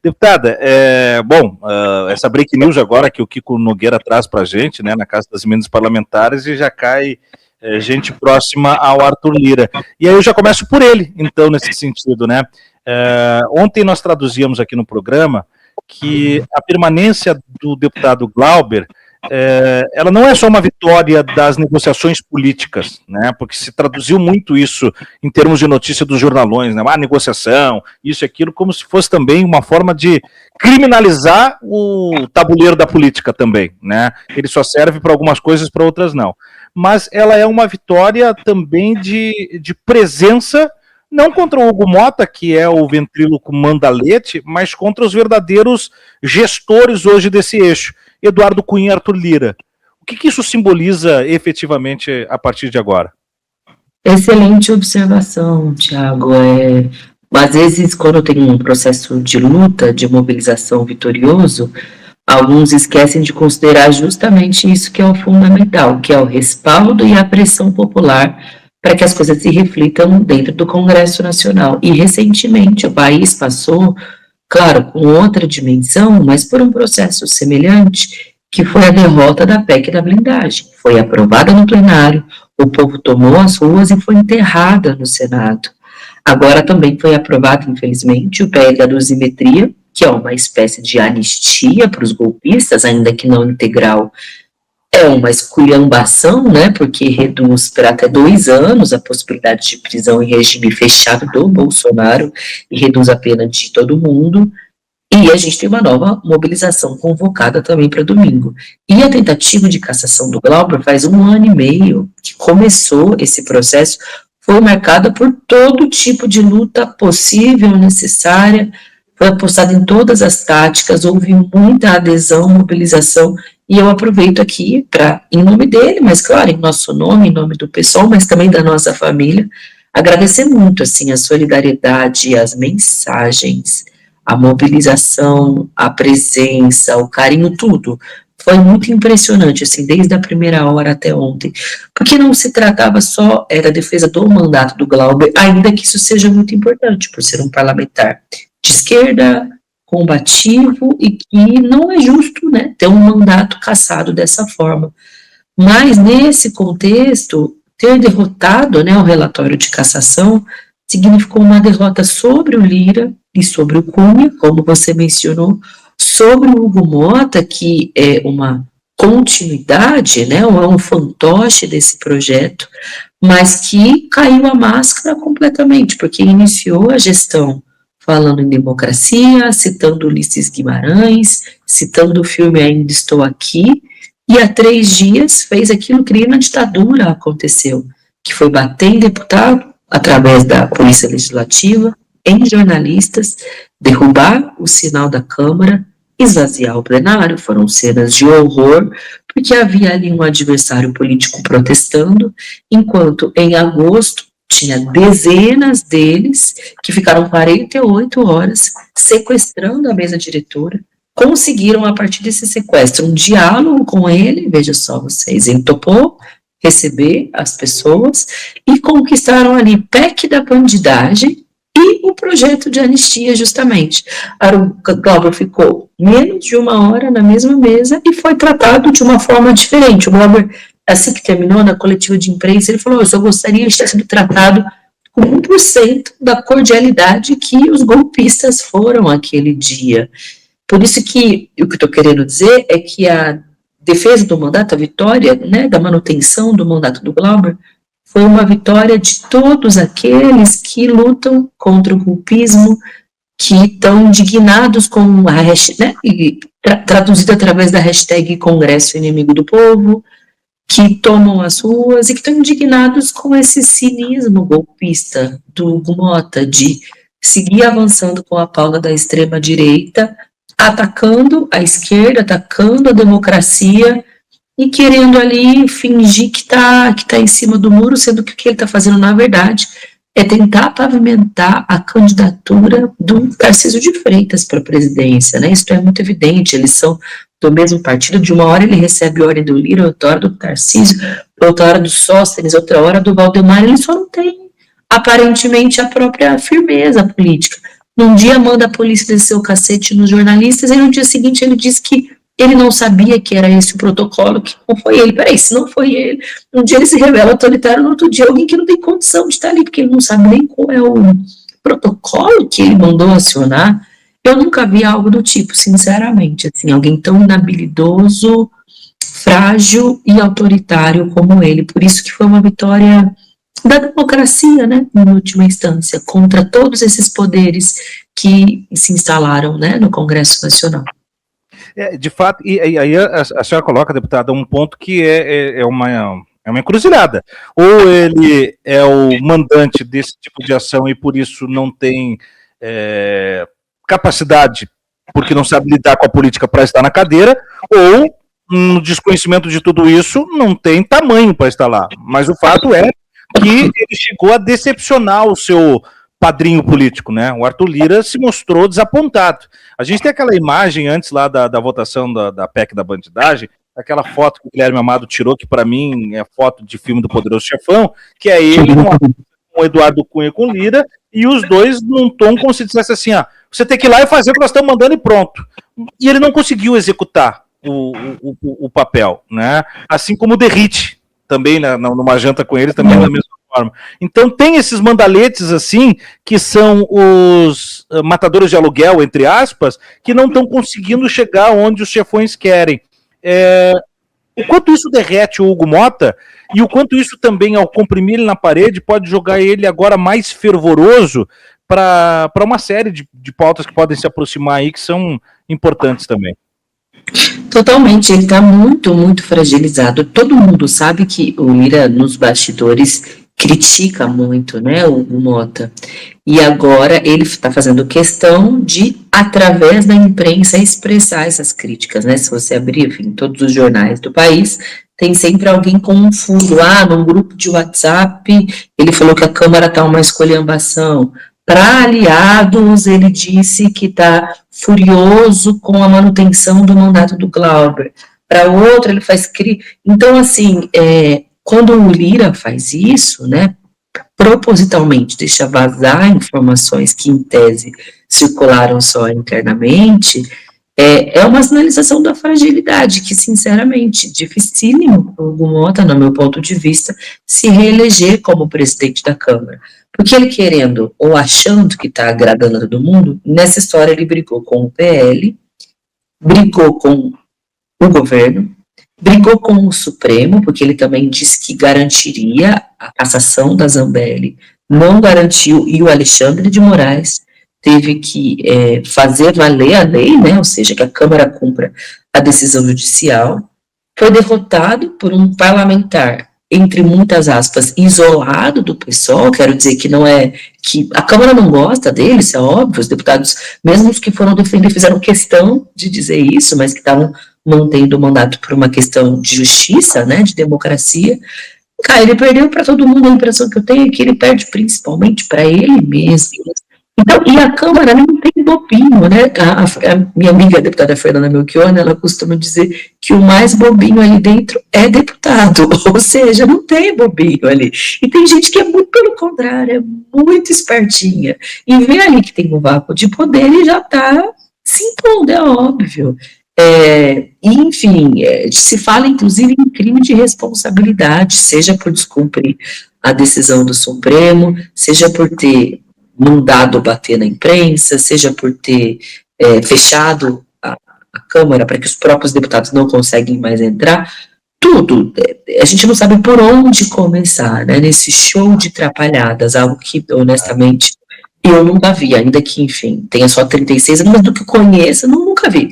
Deputada, essa break news agora que o Kiko Nogueira traz para a gente, né, na Casa das Emendas Parlamentares, e já cai gente próxima ao Arthur Lira. E aí eu já começo por ele, então, nesse sentido, né? Ontem nós traduzíamos aqui no programa que a permanência do deputado Glauber, ela não é só uma vitória das negociações políticas, né? Porque se traduziu muito isso em termos de notícia dos jornalões, né? Negociação, isso e aquilo, como se fosse também uma forma de criminalizar o tabuleiro da política também, né? Ele só serve para algumas coisas, para outras não. Mas ela é uma vitória também de presença, não contra o Hugo Motta, que é o ventríloco mandalete, mas contra os verdadeiros gestores hoje desse eixo, Eduardo Cunha e Arthur Lira. O que isso simboliza efetivamente a partir de agora? Excelente observação, Thiago. Às vezes, quando tem um processo de luta, de mobilização vitorioso, alguns esquecem de considerar justamente isso que é o fundamental, que é o respaldo e a pressão popular para que as coisas se reflitam dentro do Congresso Nacional. E, recentemente, o país passou, claro, com outra dimensão, mas por um processo semelhante, que foi a derrota da PEC da blindagem. Foi aprovada no plenário, o povo tomou as ruas e foi enterrada no Senado. Agora também foi aprovado, infelizmente, o PL da dosimetria, que é uma espécie de anistia para os golpistas, ainda que não integral. É uma esculhambação, né, porque reduz para até 2 anos a possibilidade de prisão em regime fechado do Bolsonaro e reduz a pena de todo mundo. E a gente tem uma nova mobilização convocada também para domingo. E a tentativa de cassação do Glauber faz 1 ano e meio que começou esse processo, foi marcada por todo tipo de luta possível, necessária, foi apostado em todas as táticas, houve muita adesão, mobilização, e eu aproveito aqui para, em nome dele, mas claro, em nosso nome, em nome do pessoal, mas também da nossa família, agradecer muito, assim, a solidariedade, as mensagens, a mobilização, a presença, o carinho, tudo. Foi muito impressionante, assim, desde a primeira hora até ontem, porque não se tratava só da defesa do mandato do Glauber, ainda que isso seja muito importante, por ser um parlamentar de esquerda, combativo, e que não é justo, né, ter um mandato cassado dessa forma. Mas, nesse contexto, ter derrotado, né, o relatório de cassação significou uma derrota sobre o Lira e sobre o Cunha, como você mencionou, sobre o Hugo Motta, que é uma continuidade, né, ou é um fantoche desse projeto, mas que caiu a máscara completamente, porque iniciou a gestão falando em democracia, citando Ulisses Guimarães, citando o filme Ainda Estou Aqui, e há 3 dias fez aquilo que na ditadura aconteceu, que foi bater em deputado através da Polícia Legislativa, em jornalistas, derrubar o sinal da Câmara, esvaziar o plenário. Foram cenas de horror, porque havia ali um adversário político protestando, enquanto em agosto tinha dezenas deles que ficaram 48 horas sequestrando a mesa diretora, conseguiram a partir desse sequestro um diálogo com ele, veja só vocês, ele topou receber as pessoas e conquistaram ali PEC da bandidagem e o projeto de anistia, justamente. O Glauber ficou menos de 1 hora na mesma mesa e foi tratado de uma forma diferente. O Glauber, assim que terminou na coletiva de imprensa, ele falou: eu só gostaria de ter sido tratado com 1% da cordialidade que os golpistas foram aquele dia. Por isso que o que eu estou querendo dizer é que a defesa do mandato, a vitória, né, da manutenção do mandato do Glauber, foi uma vitória de todos aqueles que lutam contra o golpismo, que estão indignados com a hashtag, né, traduzido através da hashtag Congresso Inimigo do Povo, que tomam as ruas e que estão indignados com esse cinismo golpista do Hugo Motta, de seguir avançando com a pauta da extrema-direita, atacando a esquerda, atacando a democracia e querendo ali fingir que tá em cima do muro, sendo que o que ele está fazendo, na verdade, é tentar pavimentar a candidatura do Tarcísio de Freitas para a presidência, né? Isso é muito evidente, eles são do mesmo partido, de uma hora ele recebe ordem do Lira, outra hora do Tarcísio, outra hora do Sóstenes, outra hora do Valdemar, ele só não tem, aparentemente, a própria firmeza política. Num dia manda a polícia descer o cacete nos jornalistas, e no dia seguinte ele diz que ele não sabia que era esse o protocolo, que não foi ele. Peraí, se não foi ele, um dia ele se revela autoritário, no outro dia alguém que não tem condição de estar ali, porque ele não sabe nem qual é o protocolo que ele mandou acionar. Eu nunca vi algo do tipo, sinceramente, assim, alguém tão inabilidoso, frágil e autoritário como ele. Por isso que foi uma vitória da democracia, né, em última instância, contra todos esses poderes que se instalaram, né, no Congresso Nacional. De fato, e aí a senhora coloca, deputada, um ponto que é uma encruzilhada. Ou ele é o mandante desse tipo de ação e por isso não tem capacidade, porque não sabe lidar com a política para estar na cadeira, ou no desconhecimento de tudo isso, não tem tamanho para estar lá. Mas o fato é que ele chegou a decepcionar o seu padrinho político, né? O Arthur Lira se mostrou desapontado. A gente tem aquela imagem antes lá da votação da PEC da bandidagem, aquela foto que o Guilherme Amado tirou, que para mim é foto de filme do Poderoso Chefão, que é ele com o Eduardo Cunha com o Lira, e os dois num tom como se dissesse assim, você tem que ir lá e fazer o que nós estamos mandando e pronto. E ele não conseguiu executar o papel, né? Assim como o Derrite, também numa janta com ele, também da mesma forma. Então tem esses mandaletes assim, que são os matadores de aluguel, entre aspas, que não estão conseguindo chegar onde os chefões querem. O quanto isso derrete o Hugo Motta, e o quanto isso também, ao comprimir ele na parede, pode jogar ele agora mais fervoroso para uma série de pautas que podem se aproximar aí, que são importantes também. Totalmente, ele está muito, muito fragilizado. Todo mundo sabe que o Lira, nos bastidores, critica muito, né, o Motta. E agora ele está fazendo questão de, através da imprensa, expressar essas críticas, né? Se você abrir, enfim, todos os jornais do país, tem sempre alguém com um furo. Num grupo de WhatsApp, ele falou que a Câmara está uma esculhambação. Para aliados, ele disse que está furioso com a manutenção do mandato do Glauber. Para outro, ele faz crítica. Então, assim, quando o Lira faz isso, né, propositalmente deixa vazar informações que, em tese, circularam só internamente, é uma sinalização da fragilidade, que, sinceramente, dificílimo para o Hugo Motta, no meu ponto de vista, se reeleger como presidente da Câmara. Porque ele querendo, ou achando que está agradando a todo mundo, nessa história ele brigou com o PL, brigou com o governo, brigou com o Supremo, porque ele também disse que garantiria a cassação da Zambelli, não garantiu, e o Alexandre de Moraes teve que fazer valer a lei, né, ou seja, que a Câmara cumpra a decisão judicial. Foi derrotado por um parlamentar, entre muitas aspas, isolado do PSOL. Quero dizer que não é, que a Câmara não gosta dele, isso é óbvio, os deputados, mesmo os que foram defender, fizeram questão de dizer isso, mas que estavam mantendo o mandato por uma questão de justiça, né, de democracia. Cara, ele perdeu para todo mundo. A impressão que eu tenho é que ele perde principalmente para ele mesmo. Então, e a Câmara não tem bobinho, né? A minha amiga, a deputada Fernanda Melchiona, ela costuma dizer que o mais bobinho ali dentro é deputado, ou seja, não tem bobinho ali. E tem gente que é muito pelo contrário, é muito espertinha. E vê ali que tem um vácuo de poder e já está se impondo, é óbvio. Enfim, se fala inclusive em crime de responsabilidade, seja por descumprir a decisão do Supremo, seja por ter mandado bater na imprensa, seja por ter fechado a Câmara para que os próprios deputados não conseguem mais entrar, tudo. A gente não sabe por onde começar, né, nesse show de trapalhadas, algo que, honestamente, eu nunca vi, ainda que, enfim, tenha só 36 anos, mas do que eu conheço, eu nunca vi.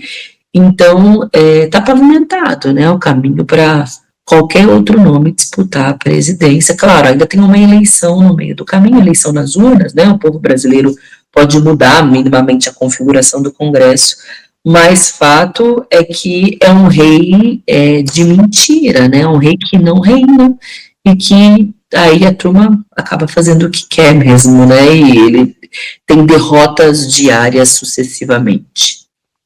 Então, está pavimentado, né, o caminho para qualquer outro nome disputar a presidência. Claro, ainda tem uma eleição no meio do caminho, eleição nas urnas, né, o povo brasileiro pode mudar minimamente a configuração do Congresso, mas fato é que é um rei de mentira, né, um rei que não reina, e que aí a turma acaba fazendo o que quer mesmo, né, e ele tem derrotas diárias sucessivamente.